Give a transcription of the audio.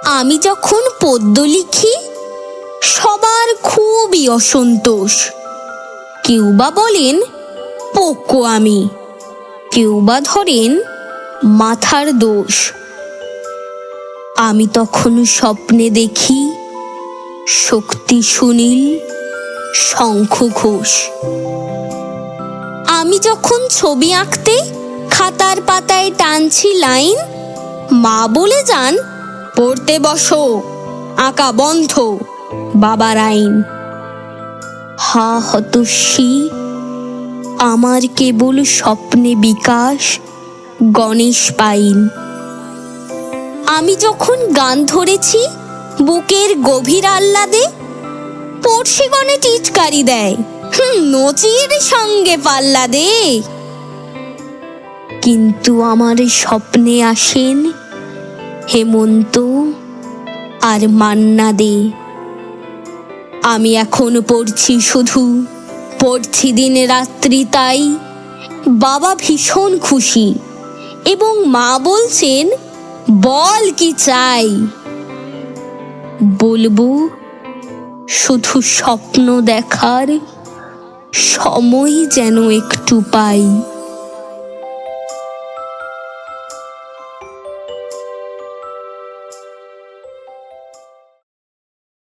আমি যখন পদ্য লিখি সবার খুবই অসন্তোষ। কেউ বা বলেন পোক্কো আমি, কেউ বা ধরেন মাথার দোষ। আমি তখন স্বপ্নে দেখি শক্তি সুনীল, শঙ্খ ঘোষ। আমি যখন ছবি আঁকতে খাতার পাতায় টানছি লাইন, মা বলে যান পড়তে বসো, আঁকা বন্ধ, বাবার আইন। হা হতস্যি, আমার কেবল স্বপ্নে বিকাশ, গণেশ পাইন। আমি যখন গান ধরেছি বুকের গভীর আহ্লাদে, পড়শিগণে টিটকারি দেয়, নচির সঙ্গে পাল্লা দে। কিন্তু আমার স্বপ্নে আসেন হেমন্ত আর মান্না দে। আমি এখন পড়ছি শুধু, পড়ছি দিন রাত্রি তাই। বাবা ভীষণ খুশি এবং মা বলছেন বল কি চাই। বলবো শুধু স্বপ্ন দেখার সময় যেন একটু পাই।